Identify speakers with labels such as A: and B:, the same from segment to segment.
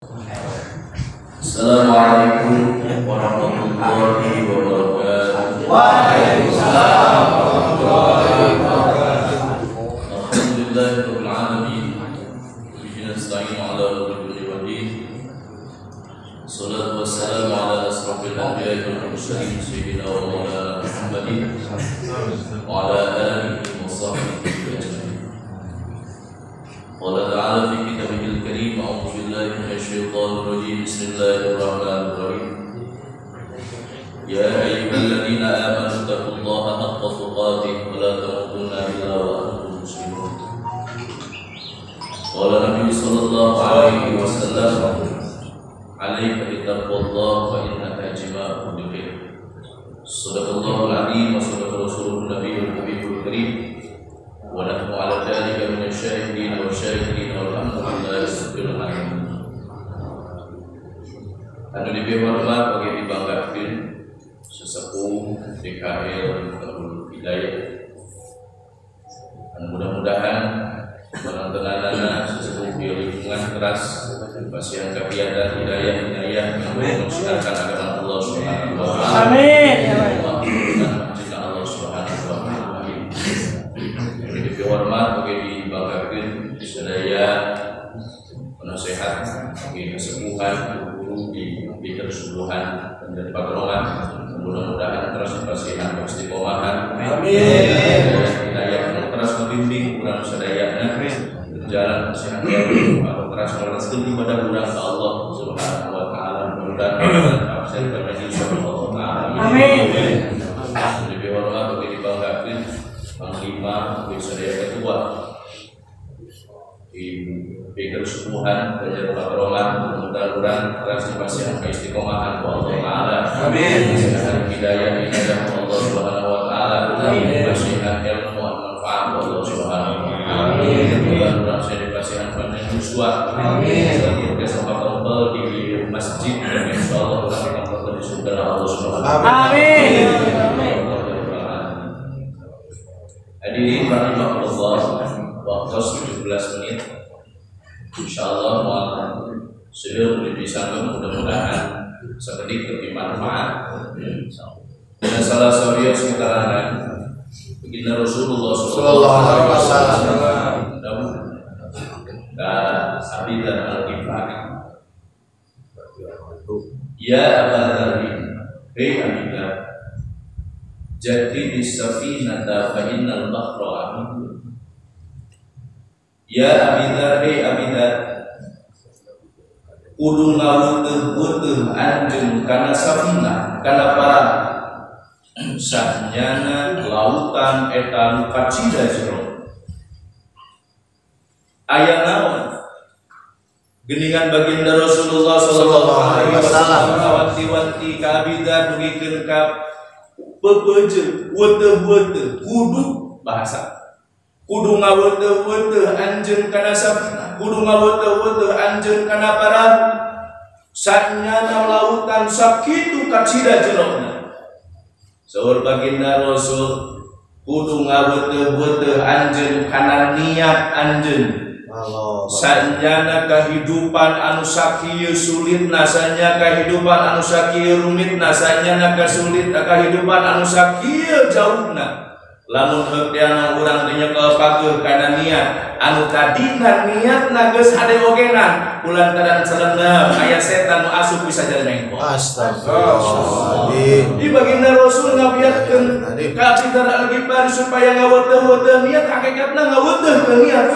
A: Assalamualaikum warahmatullahi wabarakatuh.
B: Waalaikumsalam warahmatullahi wabarakatuh.
A: Alhamdulillahirabbil alamin. Bihi nasta'inu ala umuri din. Shalatu wassalamu ala asrofil anbiya'i wal mursalin sayyidina wa maulana Muhammadin wa ala alihi wa sahbihi ajma'in. Qala ta'ala fi kitabihil karim, a'udzu billahi minasyaitonir rajim. Bismillahirrahmanirrahim. Ya ayyuhalladzina amanu taqullaha haqqa tuqatih wa la tamutunna illa wa antum muslimun. Qala Nabi sallallahu alaihi wasallam, "Alaika bittaqwallahi fa innaka jima'un bikhair." Shadaqallahul azim wa shadaqa rasulun nabiyyul habibul karim. Wa nahnu ala dzalika minasyahidin wa syahidin walhamdulillahi rabbil alamin. Anu dihormat bagi dibanggakeun sesepuh DKL Darul Hidayah. Mudah-mudahan penontonanana sesepuh di lingkungan keras pasien kegiatan hidayah yang mensiarkan agama Allah Subhanahu wa taala. Amin. Jika Allah Subhanahu wa taala. Dihormat bagi dibanggakeun sadaya penasehat bagi kesembuhan guru di keseluruhan dan dari patronan. Mudah-mudahan terus berkasihan istiqomahan. Amin. Hidayah terus membimbing kurang sadayana berjalan sehat atau terus merestui ibadah kurang ke Allah Subhanahu wa taala. Mudah-mudahan absen pada insyaallah taala. Amin. Lebih hormat bagi dibanggakeun Panglima Wisudaya Ketua di keseluruhan dan patronan. Mudah-mudahan terus pasien istiqomahan Allah taala. Amin. Sehat hidayah Allah Subhanahu wa taala. Amin. Sehat ilmu manfaat Allah Subhanahu wa taala. Amin. Mudah-mudahan saya dikasihan banyak uswah. Amin. Semoga kesempatan di masjid dan insyaallah kita akan di surga Allah Subhanahu wa taala. Amin. Hadirin rahimakumullah, waktu 17 menit. Insyaallah sudah bisa, mudah-mudahan sedikit bermanfaat. Dan salah satu yang sekitaran begini Rasulullah sallallahu alaihi wasallam dan Abi Dzar Al-Ghifari, ya Aba Dzar, hei Abi Dzar, jadi bisafinata fa innal bahra amin. Ya Abi Dzar, hei Abi Dzar, kudu ngaweuteun anjeun kana safinah, kana para sahnyana lautan eta nu kacida jero. Aya naon? Geningan baginda Rasulullah sallallahu alaihi wasallam wanti-wanti ka Abi Dzar dugikeun ka pepeujeuh weuteun kudu bahasa. Kudu ngaweuteun anjeun kana safinah, kudu ngaweuteun anjeun kana perahu sanyana lautan sakitu kacida jerona. Saur baginda Rasul, kudu ngaweuteun anjeun kana niat anjeun. Sanyana kehidupan anu sakieu sulitna, sanyana kehidupan anu sakieu rumitna, sanyana kehidupan anu sakieu jauhna. Lamun heukeuna urang teh nyekel pageuk kana niat anu kadina niatna geus hade ogenan kulantaran seleneuh aya setan nu asup bisa jadi mengko. Astagfirullah. Di baginda Rasul ngabiarkeun ka Abi Dzar Al-Ghifari supaya ngaweuteun niat, hakikatna ngaweuteun niat.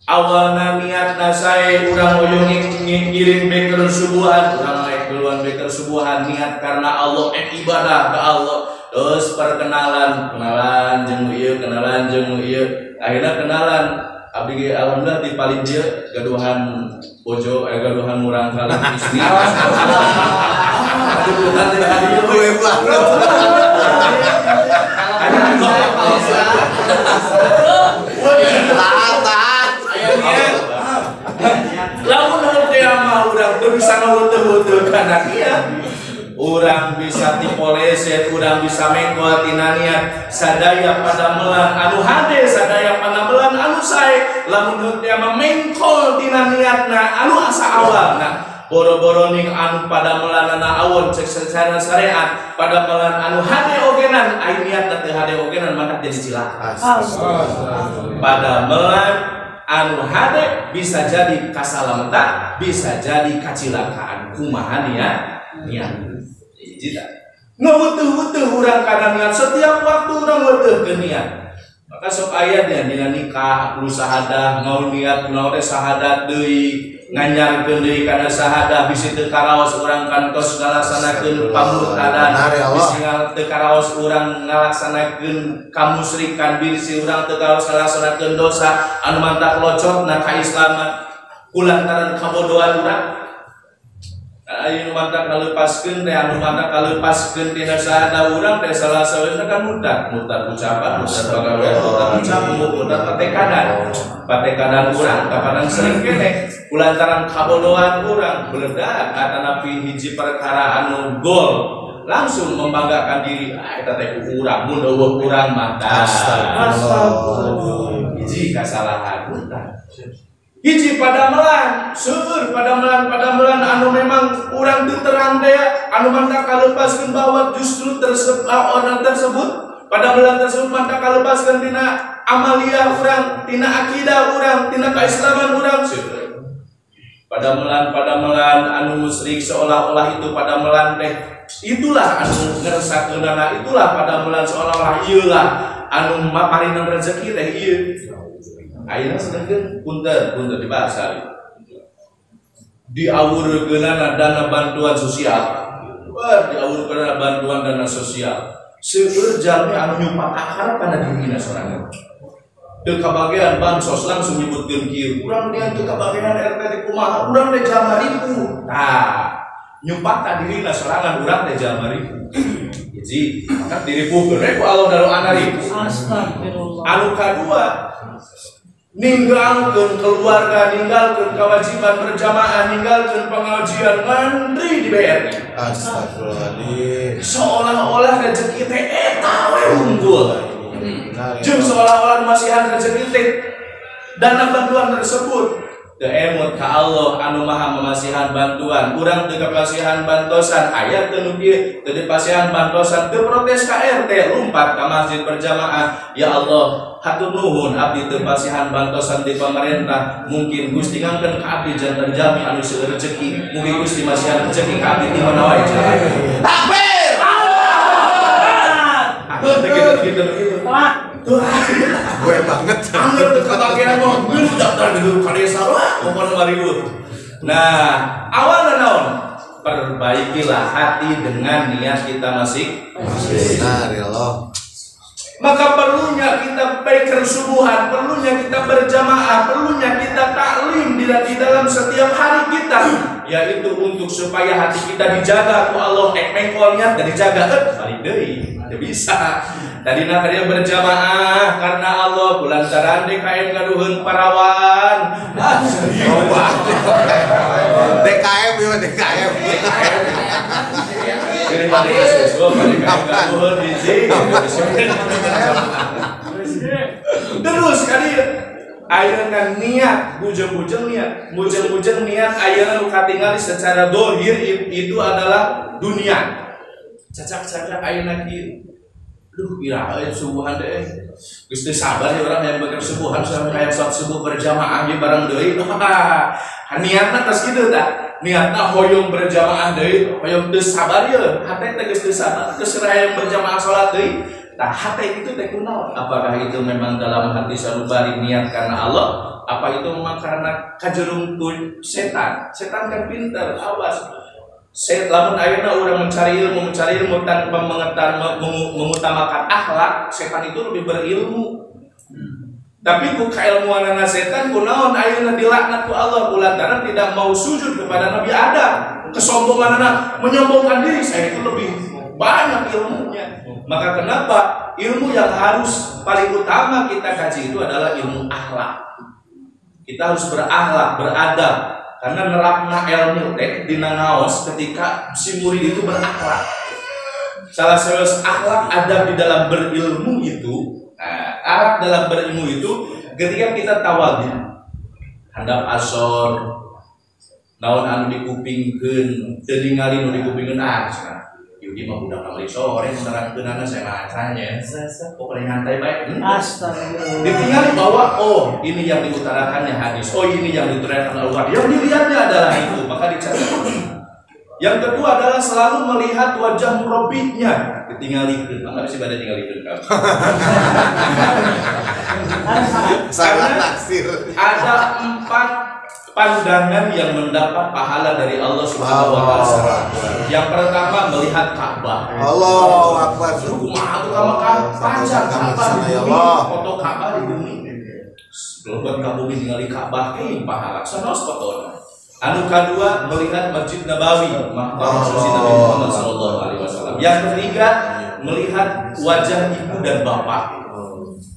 A: Awalna niatna sae urang hoyong ngiring beker subuhan, urang rek duluan beker subuhan niat karena Allah, ibadah ka Allah. Terus perkenalan jeung ieu, akhirnya kenalan abdi alhamdulillah di paling dia gaduhan bojo gaduhan murang kali istri. Aduh nanti hadiah gue banget. Lamun hal teh mah urang teu bisa ngaweuteun kana kieu. urang bisa tipoleset, urang bisa mengkol tina niat sadaya pada melan anu hade, sadaya pada melan anu sae, lamun henteu mengkol tina niatna anu asa awalna. Boro-boro ning anu pada melanana awon cek secara syariat pada melan anu hade ogenan ai niatna teu hade ogenan maka jadi cilaka. Pada melan anu hade bisa jadi kasalamatan, bisa jadi kacilakaan. Kumaha niat? Jita ngeutuh-utuh urang kana niat setiap waktu urang weutuh ke niat. Maka sok aya dina nikah kudu sahadah, ngaul niat kunaon teh sahadat deui, nganyarkeun deui kana sahadah bisi teu karaos urang kantos ngalaksanakeun pamurtadan, bisi teu karaos urang ngalaksanakeun kamusyrikan, bisi urang teu karaos ngalaksanakeun dosa anu mantap locotna ka Islaman kulantaran kabodohan urang. Ayo mantap kalepaskeun teh anu mantap kalepaskeun tina sahadah urang teh salah saeueuna kan murtad ucapan, murtad pagawean, murtad ucapan, murtad patekadan urang kapanan sering keneh kulantaran kabodohan urang beledak atanapi hiji perkara anu gol langsung membanggakan diri eta teh urang mun eueuh urang mah astagfirullah hiji kasalahan urang. Hiji pada melan, seueur pada melan anu memang urang teu terang teh anu mantap kalepaskeun bahwa justru orang tersebut pada melan tersebut mantap kalepaskeun tina amalia urang, tina akidah urang, tina keislaman urang seueur. Pada melan anu musyrik seolah-olah itu pada melan teh itulah anu ngeresakeunana, itulah pada melan seolah-olah ieu lah anu maparinan rezeki teh ieu. Ayeuna sedengkeun punten dibahas diawurkeunana dana bantuan sosial. Wah, diawurkeunana bantuan dana sosial. Seueur jalmi anu nyumpah akar kana dirina sorangan. Teu kabagean bansos langsung nyebutkeun kieu. Urang dia teu kabagean RT di kumaha, urang teh jalma ribu. Tah, nyumpah ka dirina sorangan urang teh jalma ribu. Hiji, maka diripukeun we ku Allah daroana ribu. Astagfirullah. Anu kadua ninggalkeun keluarga, ninggalkeun kewajiban berjamaah, ninggalkeun pengajian ngantri di BRI.
B: Astagfirullahaladzim.
A: Seolah-olah rezeki teh eta we unggul. Jeung seolah-olah masihan rezeki teh dana bantuan tersebut teu emut ka Allah anu maha memasihan bantuan. Urang teu kapasihan bantosan, aya teu nu kieu teu dipasihan bantosan, teu protes ka RT, lumpat ka masjid berjamaah. Ya Allah, hatur nuhun abdi teu pasihan bantosan di pemerintah, mungkin Gusti ngangkeun ka abdi janten jalmi anu seueur rezeki, mugi Gusti masihan rezeki ka abdi di mana wae. Takbir! Gitu.
B: Gue banget.
A: Angger teu kabagean mah geus daftar gedung ka desa lah, pokona maribut. Nah, awalna naon? Perbaikilah hati dengan niat kita masing-masing.
B: Benar ya Allah.
A: Maka perlunya kita baikkan subuhan, perlunya kita berjamaah, perlunya kita taklim di dalam setiap hari kita, yaitu untuk supaya hati kita dijaga ku Allah. Mengkolnya dan dijaga balik deui, teu bisa. Tadina kada berjamaah karena Allah kulantaran DKM ngaduheun parawan.
B: DKM yo DKM.
A: Terus kali ayeuna niat bujeng-bujeng niat ayeuna nu katingali secara dohir itu adalah dunia. Cacak-cacak ayeuna kieu. Duh, iraha subuhan deh. Geus teu sabar ya urang yang bakal subuhan sampai kayak salat subuh berjamaah ge bareng deui. Niatna tos kitu tah. Niatna hoyong berjamaah deui, hoyong teu sabar ye. Hate teh geus teu sabar, geus yang berjamaah salat deui. Tah hate itu teh kunaon? Apakah itu memang dalam hati salubari niat karena Allah? Apa itu memang karena kajerungkeun setan? Setan kan pintar, awas. Lamun ayeuna urang mencari ilmu tanpa mengutamakan akhlak, setan itu lebih berilmu. Tapi ku kailmuanana setan kunaon ayeuna dilaknat ku Allah kulantaran tidak mau sujud kepada Nabi Adam. Kesombonganana menyombongkan diri, saya itu lebih banyak ilmunya. Maka kenapa ilmu yang harus paling utama kita kaji itu adalah ilmu akhlak. Kita harus berakhlak, beradab. karena nerapna ilmu teh dina ngaos ketika si murid itu berakhlak. Salah satu akhlak adab di dalam berilmu itu, adab dalam berilmu itu ketika kita tawadhu, handap asor, naon anu dikupingkeun, teu ningali nu dikupingkeun Yudi mah budak kamari sore menerangkeunana saya tanya, pokoknya nyantai baik. Astagfirullah. Ditinggali bahwa ini yang diutarakannya hadis, ini yang diutarakan Al-Qur'an. Yang dilihatnya adalah itu, maka dicatat. Yang kedua adalah selalu melihat wajah murabinya. Ditinggalikeun, maka bisa pada tinggalikeun kamu.
B: Salah taksir.
A: Ada 4 pandangan yang mendapat pahala dari Allah Subhanahu wa taala. Yang pertama melihat Ka'bah.
B: Allahu Akbar.
A: Kumaha tuh kamu pacar Ka'bah di bumi, foto Ka'bah di bumi. Belum ka bumi ningali Ka'bah ke pahala. Sanos foto. Anu kedua melihat Masjid Nabawi, makam suci Nabi Muhammad sallallahu alaihi wasallam. Yang ketiga melihat wajah ibu dan bapak.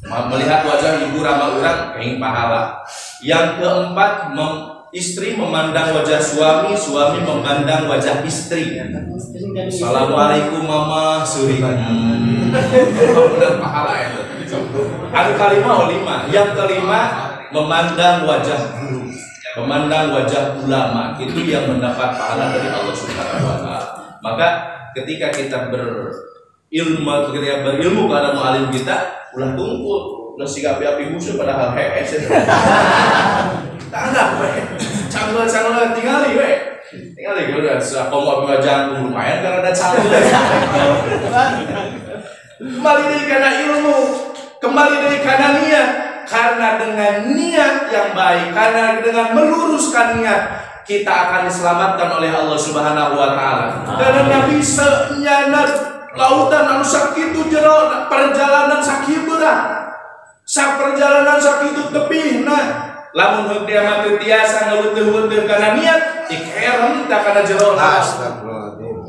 A: Melihat wajah ibu rama urang kain pahala. Yang keempat istri memandang wajah suami, suami memandang wajah istri. Assalamualaikum mama suri. Benar pahala itu. Ada kelima 5. Yang kelima memandang wajah guru, memandang wajah ulama. Itu yang mendapat pahala dari Allah Subhanahu wa taala. Maka ketika kita berilmu kepada mu'alim kita, ulah tungkul, ulah sikap api musuh padahal HS. Tanggap we. Canggal tingali we. Tingali udah sakomo api wajah lumayan karena ada canggal. Kembali dari karena ilmu, kembali dari karena niat. Karena dengan niat yang baik, karena dengan meluruskan niat, kita akan diselamatkan oleh Allah Subhanahu wa taala. Karena Nabi senyana lautan anu sakitu jero perjalanan sakitu berat. Perjalanan sakitu tebihna. Lamun heuh dia mah teu tiasa ngaweutuh-weutuh kana niat, ikerem tak kana jero laut.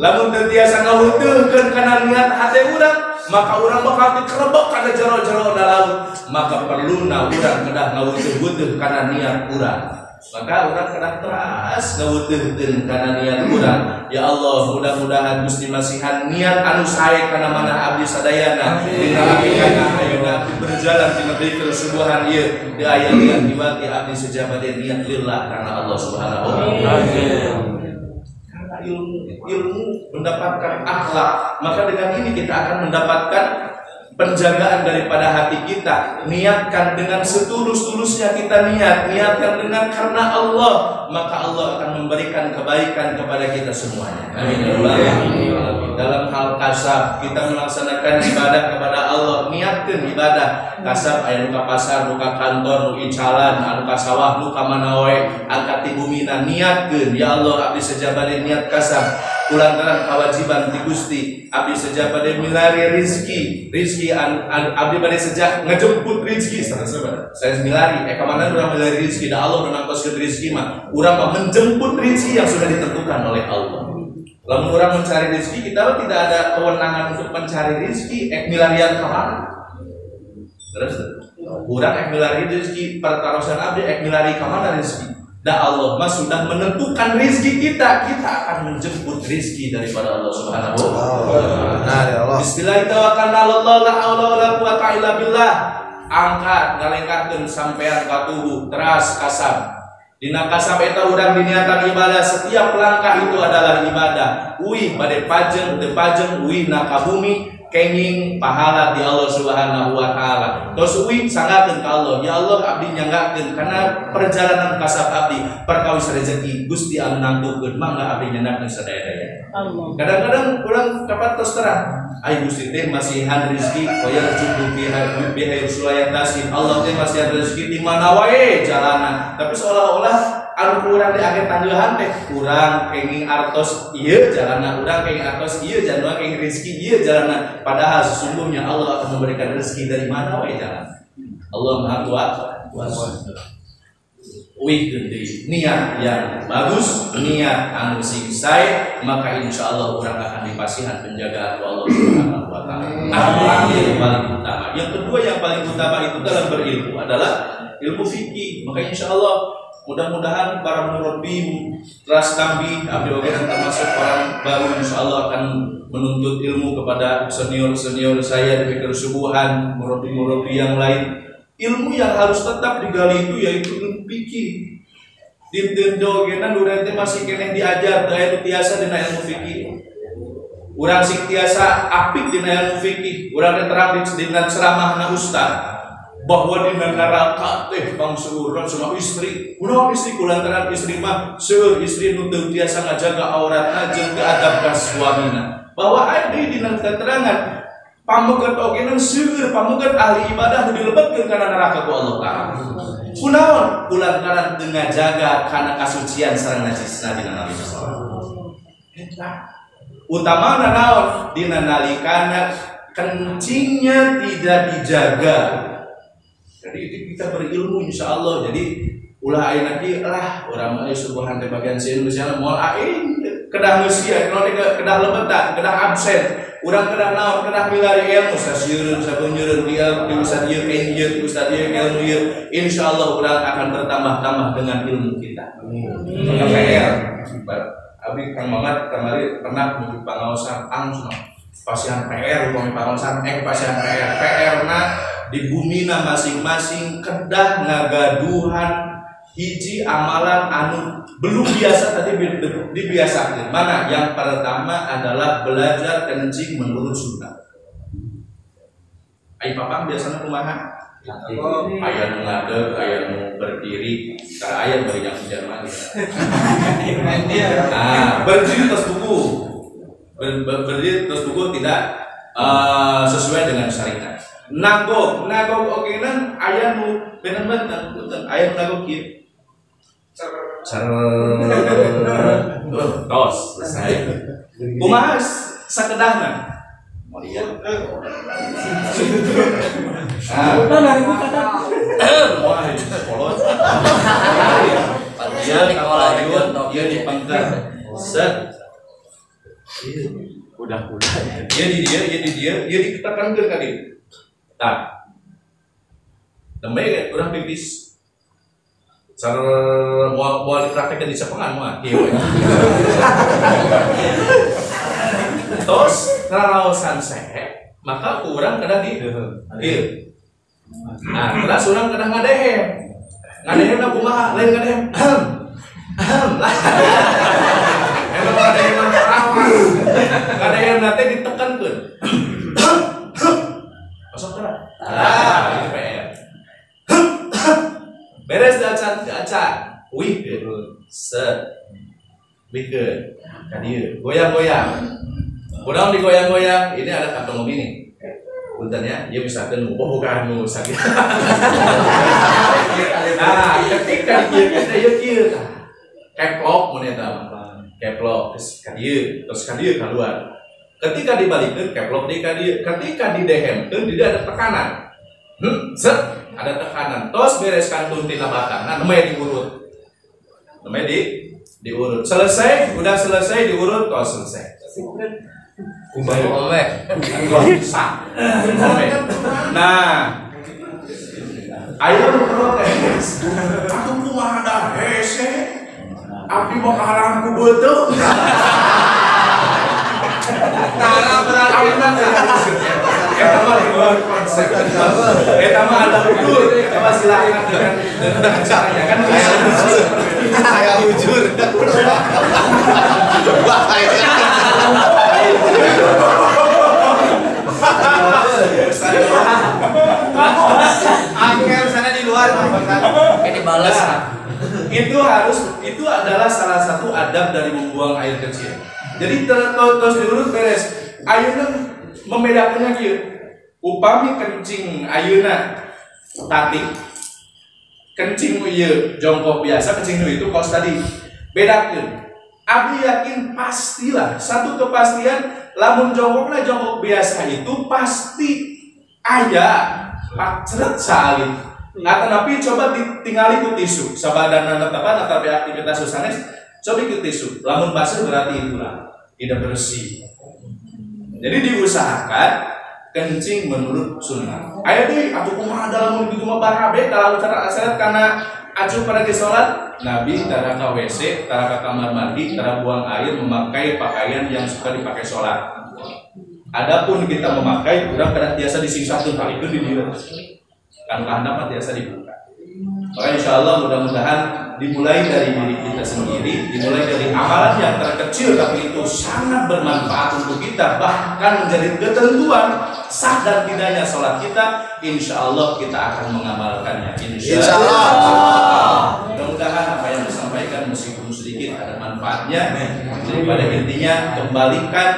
A: Lamun teu tiasa ngaweutuhkeun kana niat hate urang, maka urang bakal dikerebek kana jero-jero laut. Maka perluna urang kedah ngaweutuh-weutuh kana niat urang. Maka urang kedah teras ngaweutuhkeun kana niat urang. Ya Allah, mudah-mudahan Gusti masihan niat anu sae kana mana abdi sadayana. Dina abdi kana ayeuna abdi berjalan di negeri kesubuhan ieu. Di aya liat diwati abdi sejabade niat lillah karena Allah Subhanahu wa taala. Karena ilmu mendapatkan akhlak, maka dengan ini kita akan mendapatkan penjagaan daripada hati kita. Niatkan dengan setulus-tulusnya kita niatkan dengan karena Allah, maka Allah akan memberikan kebaikan kepada kita semuanya. Amin. Dalam hal kasab, kita melaksanakan ibadah kepada Allah, niatkan ibadah kasab aya nu ka pasar, nu ka kantor, nu icalan, anu ka sawah, nu ka mana wae, angkat ti bumina niatkeun ya Allah abdi sajabade niat kasab. Kulantaran kewajiban di Gusti abdi sajabade milari rizki abdi bade sejak ngejemput rizki saya milari ka mana urang milari rizki da Allah nu nangkoskeun rizki mah urang mah menjemput rizki yang sudah ditentukan oleh Allah. Lamun urang mencari rizki, kita tidak ada kewenangan untuk mencari rizki milarian ka mana. Terus urang milari rizki pertarosan abdi milari ka mana rizki. Da Allah mah sudah menentukan rizki kita akan menjemput rizki daripada Allah Subhanahu wa taala. Bismillahirrahmanirrahim. La haula wala quwata illa billah. Angkat ngalengkakeun sampean ka tubuh teras kasab. Dina kasab eta urang diniatan ibadah, setiap langkah itu adalah ibadah. Uih bade pajeng teu pajeng uih na ka bumi kenging pahala di Allah Subhanahu wa taala. Tos uing sangakeun ka Allah, ya Allah abdi nyanggakeun karena perjalanan kasab abdi perkawis rezeki Gusti anu nangtukeun mangga abdi nyandakeun sadaya-daya. Kadang-kadang urang dapat tos terang, ai Gusti teh masihan rezeki hoyong cukup biha sulayat tasbih. Allah teh masihan rezeki di mana wae jalanan. Tapi seolah-olah anu urang di akhir tanggahan teh urang kenging artos ieu jalanna, urang kenging artos ieu jalanna, kenging rezeki ieu jalanna. Padahal sesungguhnya Allah akan memberikan rezeki dari mana wae jalan. Allah Maha Kuasa. Wih gede niat yang bagus, niat anu sing sae, maka insya Allah orang akan dipasihan penjagaan Allah Subhanahu wa taala. Akhlak yang paling utama. Yang kedua yang paling utama itu dalam berilmu adalah ilmu fikih. Maka insya Allah Mudah-mudahan para murabi ras nambi abdi oge termasuk orang baru insyaallah akan menuntut ilmu kepada senior-senior saya di kesubuhan murabi-murabi yang lain. Ilmu yang harus tetap digali itu yaitu ilmu fikih. Dinten dogena urang teh masih keneh diajar teu aya tiasa dina ilmu fikih. Urang sing tiasa apik dina ilmu fikih, urang teh terang dina ceramahna ustaz bahwa di neraka teh pangsuuran sama istri. Kunaon istri kulantaran istri mah seueur istri nu teu tiasa ngajaga auratna jeung teu adab ka suamina. Bahwa aya deui dina keterangan pamuket oge seueur pamuket ahli ibadah nu dilebetkeun kana neraka ku Allah Taala. Kunaon kulantaran teu ngajaga kana kasucian sareng najisna dina Nabi sallallahu alaihi wasallam. Utamana naon dina nalikana kencingnya tidak dijaga. Jadi kita berilmu insya Allah. Jadi ulah aing nanti lah orang mah subuhan teh bagian sieun misalnya moal aing kedah ngeusia kedah lebetan kedah absen urang kedah naon kedah milari ilmu sasieun sabeunjeureun dia di ustaz ieu ke ieu di ustaz ieu ilmu ieu insyaallah urang akan bertambah-tambah dengan ilmu kita. PR abi Kang Mamat kemarin pernah di pangaosan langsung pasien PR umpami pangaosan pasien PR na di bumina masing-masing kedah ngagaduhan hiji amalan anu belum biasa tadi dibiasakan. Mana? Yang pertama adalah belajar kencing menurut sunnah. Ai papang biasanya kumaha? Aya nu ngadeg, aya nu berdiri, tara aya bari yang hujan mandi. Berdiri terus buku. Berdiri terus buku tidak sesuai dengan syariat. Nagog oge nan aya nu bener-bener punten aya nu nagog kieu. Tos selesai. Kumaha sakedahna? Mau lihat. Dia dipangkat. Set. Udah. Dia ditekankeun ka dieu. Tah. Tembe urang pipis. Sareng moal dipraktekeun di sapengan mah kieu. Tos raraosan sehe, maka urang kada di dieu. Nah, terus urang kada ngadehem. Ngadehemna kumaha? Lain ngadehem. Emang ngadehem rawan. Ngadehem teh ditekankeun. Masuk terang. Ini PR. Beres acan. Wih, set. Bikin. Kadieu. Goyang-goyang. Kunaon digoyang-goyang? Ini ada kantong begini. Punten ya, dia misalkan bukan nu sakit. Nah, ketika dia kieu keplok mun eta mah. Keplok terus kadieu keluar. Ketika dibalikkan keplok di kadieu, ketika didehemkeun dia ada tekanan. Set, ada tekanan. Tos beres kantun tina batang. Nah, namanya diurut. Diurut. Selesai, udah selesai diurut, tos selesai. Kumbay oleh. Bisa. Nah, ayo protes. Aku kumaha da hese. Abdi mau kahalang ku beuteung. Tara berarti eta mah luar konsep. Eta mah ada udur. Coba silakan dengan caranya kan
B: Saya ujur.
C: Akhir sana di luar ini balas.
A: Itu adalah salah satu adab dari membuang air kecil. Jadi terus diurut beres. Ayeuna membedakannya kieu. Upami kencing ayeuna tati. Kencing ieu jongkok biasa, kencing itu kos tadi. Bedakeun. Abi yakin pastilah satu kepastian lamun jongkokna jongkok biasa itu pasti aya pacret salin. Nah, tapi coba ditinggali ku tisu. Sabadana tetepan atau aktivitas sanes coba ku tisu. Lamun basah berarti itulah tidak bersih. Jadi diusahakan kencing menurut sunnah. Aya deui atuh kumaha dalam kitu mah barabe kalau cara asalat karena Acu pada ke sholat, Nabi tara ka WC, tara ka kamar mandi, tara buang air, memakai pakaian yang suka dipakai sholat. Adapun kita memakai, udah pada biasa disingsatun kali itu di diri. Kan dapat biasa dibuka. Maka insya Allah mudah-mudahan dimulai dari diri kita sendiri, dimulai dari amalan yang terkecil tapi itu sangat bermanfaat untuk kita, bahkan menjadi ketentuan sah dan tidaknya sholat kita. Insya Allah kita akan mengamalkannya. Insya Allah. Mudah-mudahan apa yang disampaikan meskipun sedikit ada manfaatnya. Jadi pada intinya kembalikan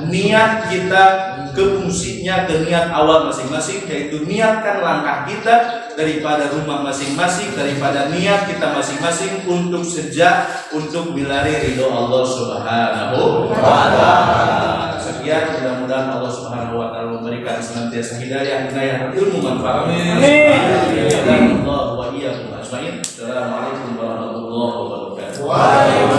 A: niat kita ke fungsinya, ke niat awal masing-masing, yaitu niatkan langkah kita daripada rumah masing-masing, daripada niat kita masing-masing untuk untuk milari ridho Allah Subhanahu wa Ta'ala. Sekian, mudah-mudahan Allah Subhanahu wa Ta'ala memberikan senantiasa hidayah ilmu manfaat. Amin. Assalamualaikum warahmatullahi wabarakatuh.